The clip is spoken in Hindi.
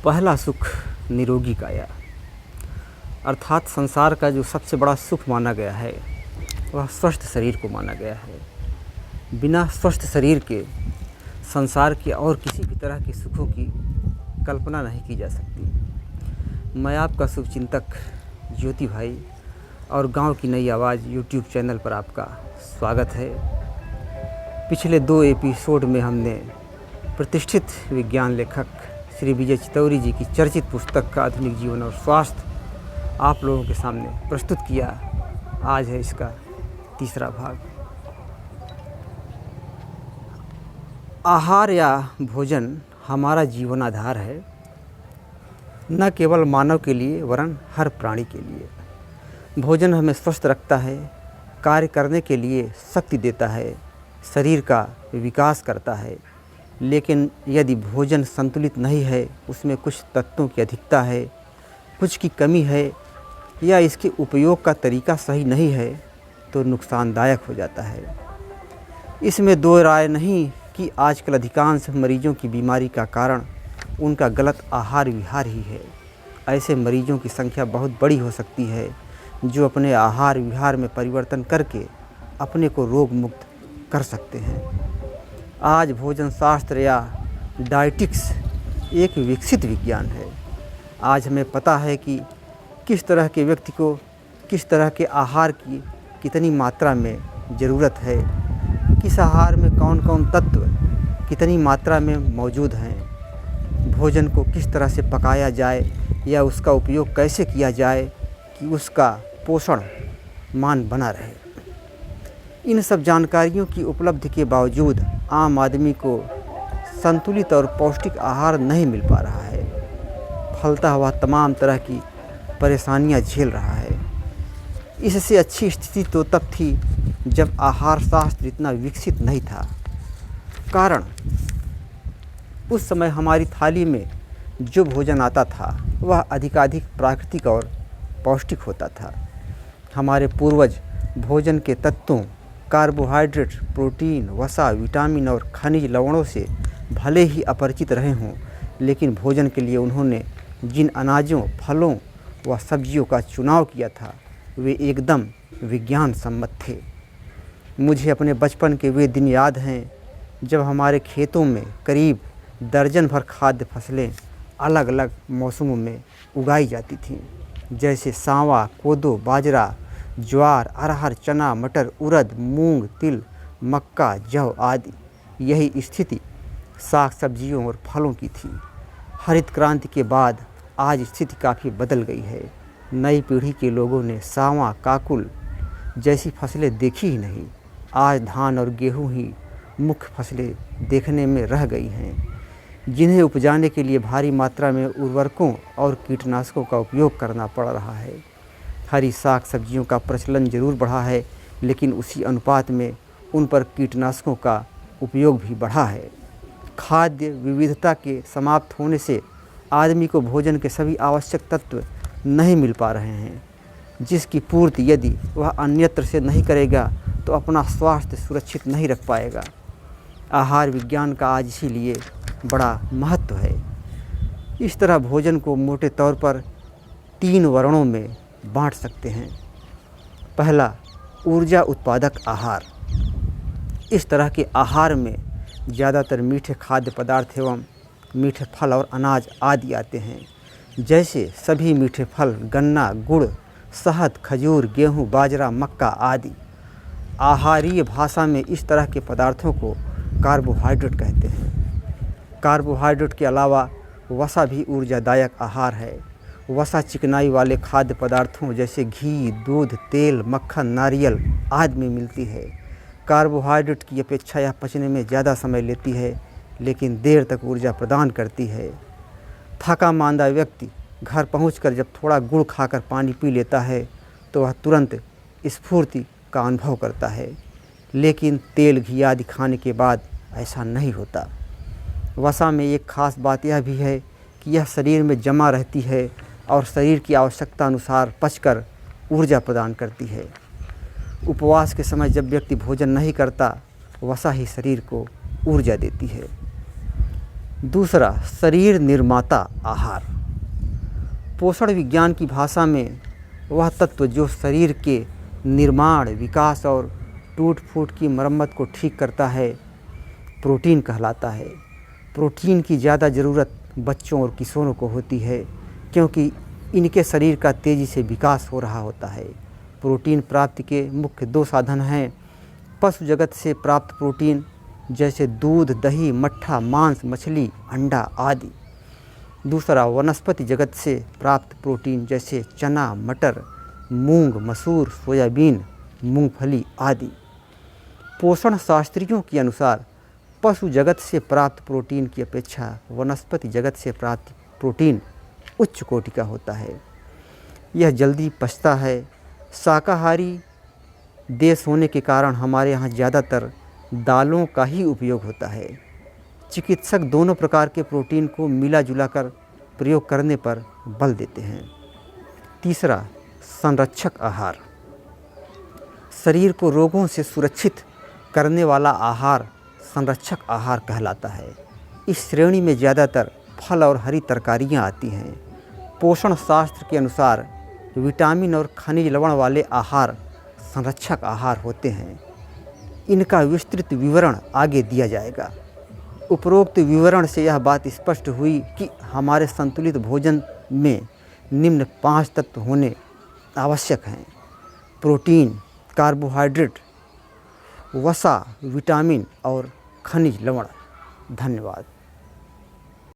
पहला सुख निरोगी काया, अर्थात संसार का जो सबसे बड़ा सुख माना गया है वह स्वस्थ शरीर को माना गया है। बिना स्वस्थ शरीर के संसार के और किसी भी तरह के सुखों की कल्पना नहीं की जा सकती। मैं आपका शुभचिंतक ज्योति भाई और गांव की नई आवाज़ यूट्यूब चैनल पर आपका स्वागत है। पिछले 2 एपिसोड में हमने प्रतिष्ठित विज्ञान लेखक श्री विजय चितौरी जी की चर्चित पुस्तक का आधुनिक जीवन और स्वास्थ्य आप लोगों के सामने प्रस्तुत किया। आज है इसका तीसरा भाग। आहार या भोजन हमारा जीवन आधार है, न केवल मानव के लिए वरन हर प्राणी के लिए। भोजन हमें स्वस्थ रखता है, कार्य करने के लिए शक्ति देता है, शरीर का विकास करता है। लेकिन यदि भोजन संतुलित नहीं है, उसमें कुछ तत्वों की अधिकता है, कुछ की कमी है या इसके उपयोग का तरीका सही नहीं है तो नुकसानदायक हो जाता है। इसमें दो राय नहीं कि आजकल अधिकांश मरीजों की बीमारी का कारण उनका गलत आहार विहार ही है। ऐसे मरीजों की संख्या बहुत बड़ी हो सकती है जो अपने आहार विहार में परिवर्तन करके अपने को रोग मुक्त कर सकते हैं। आज भोजन शास्त्र या डाइटिक्स एक विकसित विज्ञान है। आज हमें पता है कि किस तरह के व्यक्ति को किस तरह के आहार की कितनी मात्रा में ज़रूरत है, किस आहार में कौन कौन तत्व कितनी मात्रा में मौजूद हैं, भोजन को किस तरह से पकाया जाए या उसका उपयोग कैसे किया जाए कि उसका पोषण मान बना रहे। इन सब जानकारियों की उपलब्धि के बावजूद आम आदमी को संतुलित और पौष्टिक आहार नहीं मिल पा रहा है। फलता हुआ तमाम तरह की परेशानियां झेल रहा है। इससे अच्छी स्थिति तो तब थी जब आहार शास्त्र इतना विकसित नहीं था। कारण उस समय हमारी थाली में जो भोजन आता था वह अधिकाधिक प्राकृतिक और पौष्टिक होता था। हमारे पूर्वज भोजन के तत्वों कार्बोहाइड्रेट, प्रोटीन, वसा, विटामिन और खनिज लवणों से भले ही अपरिचित रहे हों, लेकिन भोजन के लिए उन्होंने जिन अनाजों, फलों व सब्जियों का चुनाव किया था वे एकदम विज्ञान सम्मत थे। मुझे अपने बचपन के वे दिन याद हैं जब हमारे खेतों में करीब दर्जन भर खाद्य फसलें अलग अलग मौसमों में उगाई जाती थीं, जैसे सांवा, कोदो, बाजरा, ज्वार, अरहर, चना, मटर, उड़द, मूंग, तिल, मक्का, जौ आदि। यही स्थिति साग सब्जियों और फलों की थी। हरित क्रांति के बाद आज स्थिति काफ़ी बदल गई है। नई पीढ़ी के लोगों ने सांवा, काकुल जैसी फसलें देखी ही नहीं। आज धान और गेहूं ही मुख्य फसलें देखने में रह गई हैं, जिन्हें उपजाने के लिए भारी मात्रा में उर्वरकों और कीटनाशकों का उपयोग करना पड़ रहा है। हरी साग सब्जियों का प्रचलन जरूर बढ़ा है, लेकिन उसी अनुपात में उन पर कीटनाशकों का उपयोग भी बढ़ा है। खाद्य विविधता के समाप्त होने से आदमी को भोजन के सभी आवश्यक तत्व नहीं मिल पा रहे हैं, जिसकी पूर्ति यदि वह अन्यत्र से नहीं करेगा तो अपना स्वास्थ्य सुरक्षित नहीं रख पाएगा। आहार विज्ञान का आज इसीलिए बड़ा महत्व है। इस तरह भोजन को मोटे तौर पर 3 वर्णों में बांट सकते हैं। पहला, ऊर्जा उत्पादक आहार। इस तरह के आहार में ज़्यादातर मीठे खाद्य पदार्थ एवं मीठे फल और अनाज आदि आते हैं, जैसे सभी मीठे फल, गन्ना, गुड़, शहद, खजूर, गेहूं, बाजरा, मक्का आदि। आहारीय भाषा में इस तरह के पदार्थों को कार्बोहाइड्रेट कहते हैं। कार्बोहाइड्रेट के अलावा वसा भी ऊर्जादायक आहार है। वसा चिकनाई वाले खाद्य पदार्थों जैसे घी, दूध, तेल, मक्खन, नारियल आदि में मिलती है। कार्बोहाइड्रेट की अपेक्षा यह पचने में ज़्यादा समय लेती है, लेकिन देर तक ऊर्जा प्रदान करती है। थका मांदा व्यक्ति घर पहुंचकर जब थोड़ा गुड़ खाकर पानी पी लेता है तो वह तुरंत स्फूर्ति का अनुभव करता है, लेकिन तेल, घी आदि खाने के बाद ऐसा नहीं होता। वसा में एक खास बात यह भी है कि यह शरीर में जमा रहती है और शरीर की आवश्यकता अनुसार पचकर ऊर्जा प्रदान करती है। उपवास के समय जब व्यक्ति भोजन नहीं करता, वसा ही शरीर को ऊर्जा देती है। दूसरा, शरीर निर्माता आहार। पोषण विज्ञान की भाषा में वह तत्व जो शरीर के निर्माण, विकास और टूट फूट की मरम्मत को ठीक करता है, प्रोटीन कहलाता है। प्रोटीन की ज़्यादा ज़रूरत बच्चों और किशोरों को होती है, क्योंकि इनके शरीर का तेज़ी से विकास हो रहा होता है। प्रोटीन प्राप्ति के मुख्य 2 साधन हैं। पशु जगत से प्राप्त प्रोटीन जैसे दूध, दही, मट्ठा, मांस, मछली, अंडा आदि। दूसरा, वनस्पति जगत से प्राप्त प्रोटीन जैसे चना, मटर, मूंग, मसूर, सोयाबीन, मूंगफली आदि। पोषण शास्त्रियों के अनुसार पशु जगत से प्राप्त प्रोटीन की अपेक्षा वनस्पति जगत से प्राप्त प्रोटीन उच्च कोटि का होता है। यह जल्दी पचता है। शाकाहारी देश होने के कारण हमारे यहाँ ज़्यादातर दालों का ही उपयोग होता है। चिकित्सक दोनों प्रकार के प्रोटीन को मिला जुला कर प्रयोग करने पर बल देते हैं। तीसरा, संरक्षक आहार। शरीर को रोगों से सुरक्षित करने वाला आहार संरक्षक आहार कहलाता है। इस श्रेणी में ज़्यादातर फल और हरी तरकारियाँ आती हैं। पोषण शास्त्र के अनुसार विटामिन और खनिज लवण वाले आहार संरक्षक आहार होते हैं। इनका विस्तृत विवरण आगे दिया जाएगा। उपरोक्त विवरण से यह बात स्पष्ट हुई कि हमारे संतुलित भोजन में निम्न 5 तत्व होने आवश्यक हैं: प्रोटीन, कार्बोहाइड्रेट, वसा, विटामिन और खनिज लवण। धन्यवाद।